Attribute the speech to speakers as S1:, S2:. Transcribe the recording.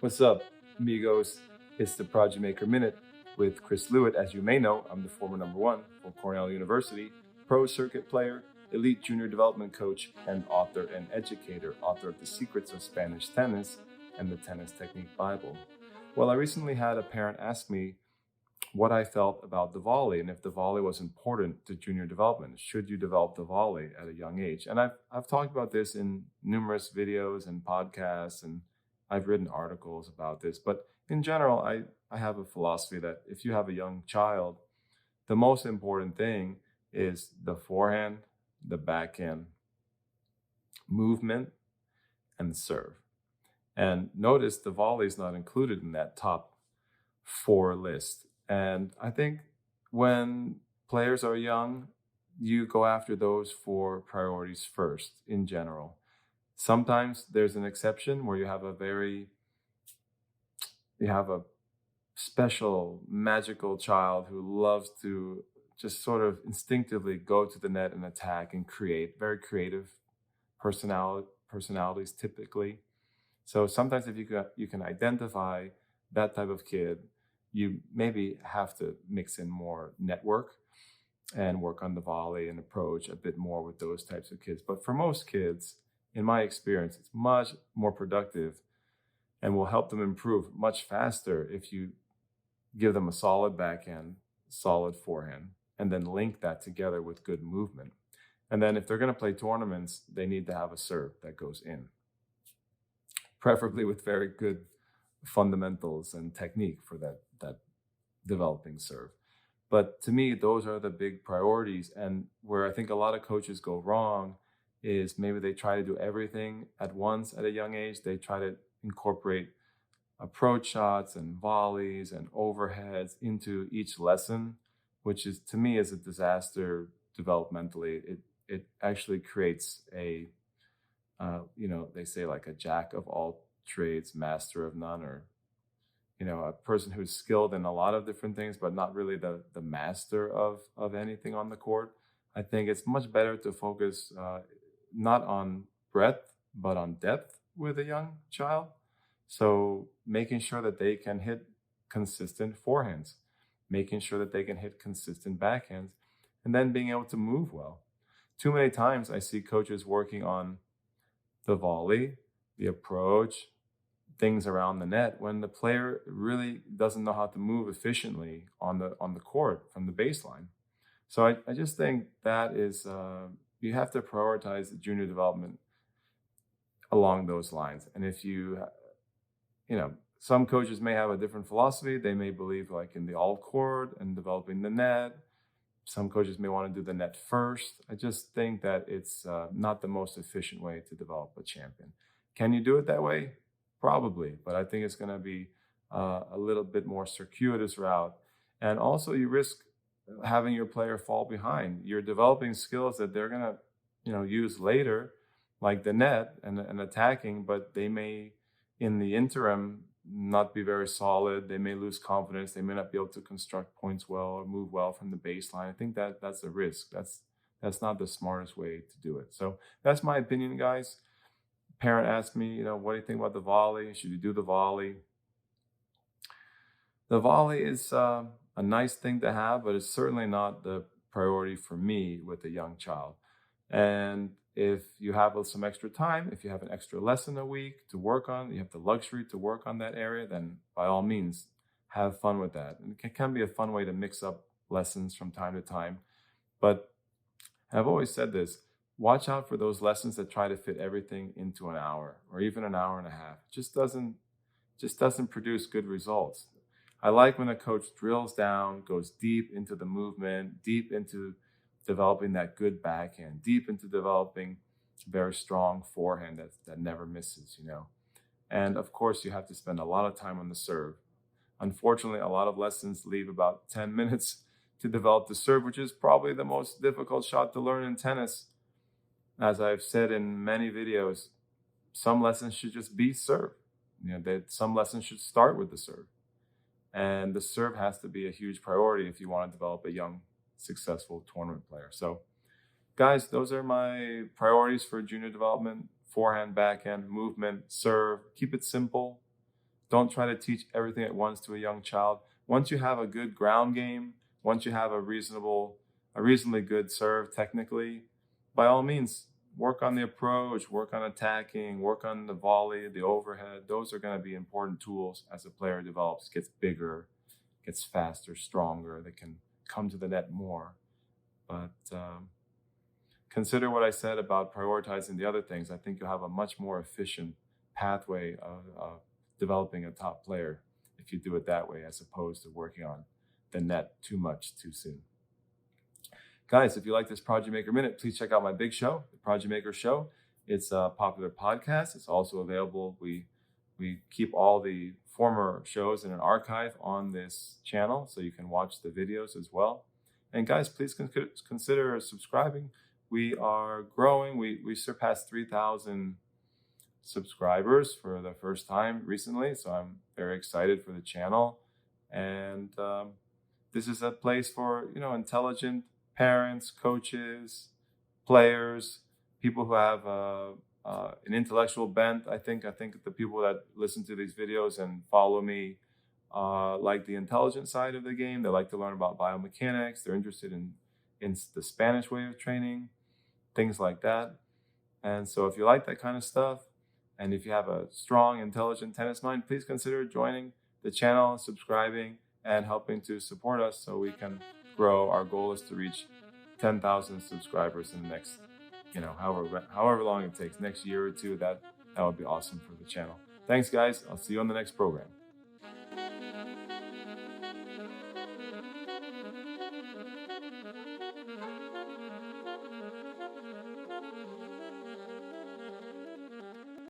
S1: What's up, amigos? It's the Prodigy Maker Minute with Chris Lewitt. As you may know, I'm the former number one for Cornell University, pro circuit player, elite junior development coach, and author and educator, author of The Secrets of Spanish Tennis and the Tennis Technique Bible. Well, I recently had a parent ask me what I felt about the volley and if the volley was important to junior development. Should you develop the volley at a young age? And I've talked about this in numerous videos and podcasts, and I've written articles about this. But in general, I have a philosophy that if you have a young child, the most important thing is the forehand, the backhand movement, and the serve. And notice the volley is not included in that top four list. And I think when players are young, you go after those four priorities first in general. Sometimes there's an exception where you have a special magical child who loves to just sort of instinctively go to the net and attack and create, very creative personalities typically. So sometimes if you can identify that type of kid, you maybe have to mix in more network and work on the volley and approach a bit more with those types of kids. But for most kids, in my experience, it's much more productive and will help them improve much faster if you give them a solid backhand, solid forehand, and then link that together with good movement. And then if they're going to play tournaments, they need to have a serve that goes in, preferably with very good fundamentals and technique for that developing serve. But to me, those are the big priorities. And where I think a lot of coaches go wrong is maybe they try to do everything at once at a young age. They try to incorporate approach shots and volleys and overheads into each lesson, which is to me is a disaster developmentally. It actually creates a they say like a jack of all trades, master of none, or a person who's skilled in a lot of different things, but not really the master of anything on the court. I think it's much better to focus not on breadth, but on depth with a young child. So making sure that they can hit consistent forehands, making sure that they can hit consistent backhands, and then being able to move well. Too many times I see coaches working on the volley, the approach, things around the net when the player really doesn't know how to move efficiently on the court from the baseline. So I just think that is you have to prioritize the junior development along those lines. And if some coaches may have a different philosophy. They may believe like in the all court and developing the net. Some coaches may want to do the net first. I just think that it's not the most efficient way to develop a champion. Can you do it that way? Probably, but I think it's going to be a little bit more circuitous route. And also you risk having your player fall behind. You're developing skills that they're going to, use later, like the net and attacking, but they may, in the interim, not be very solid. They may lose confidence. They may not be able to construct points well or move well from the baseline. I think that's a risk. That's not the smartest way to do it. So that's my opinion, guys. Parent asked me, what do you think about the volley? Should you do the volley? The volley is a nice thing to have, but it's certainly not the priority for me with a young child. And if you have some extra time, if you have an extra lesson a week to work on, you have the luxury to work on that area, then by all means, have fun with that. And it can be a fun way to mix up lessons from time to time. But I've always said this, watch out for those lessons that try to fit everything into an hour or even an hour and a half. It just doesn't produce good results. I like when a coach drills down, goes deep into the movement, deep into developing that good backhand, deep into developing very strong forehand that never misses, And of course, you have to spend a lot of time on the serve. Unfortunately, a lot of lessons leave about 10 minutes to develop the serve, which is probably the most difficult shot to learn in tennis. As I've said in many videos, some lessons should just be serve. That some lessons should start with the serve. And the serve has to be a huge priority if you want to develop a young, successful tournament player. So, guys, those are my priorities for junior development: forehand, backhand, movement, serve. Keep it simple. Don't try to teach everything at once to a young child. Once you have a good ground game, once you have a reasonably good serve technically, by all means, work on the approach, work on attacking, work on the volley, the overhead. Those are going to be important tools as a player develops, gets bigger, gets faster, stronger. They can come to the net more. But consider what I said about prioritizing the other things. I think you'll have a much more efficient pathway of developing a top player if you do it that way, as opposed to working on the net too much too soon. Guys, if you like this Prodigy Maker Minute, please check out my big show, the Prodigy Maker Show. It's a popular podcast. It's also available. We keep all the former shows in an archive on this channel, so you can watch the videos as well. And guys, please consider subscribing. We are growing. We surpassed 3,000 subscribers for the first time recently, so I'm very excited for the channel. And this is a place for intelligent parents, coaches, players, people who have an intellectual bent. I think the people that listen to these videos and follow me like the intelligent side of the game. They like to learn about biomechanics. They're interested in the Spanish way of training, things like that. And so if you like that kind of stuff, and if you have a strong, intelligent tennis mind, please consider joining the channel, subscribing, and helping to support us so we can grow. Our goal is to reach 10,000 subscribers in the next, however long it takes, next year or two. That would be awesome for the channel. Thanks, guys. I'll see you on the next program.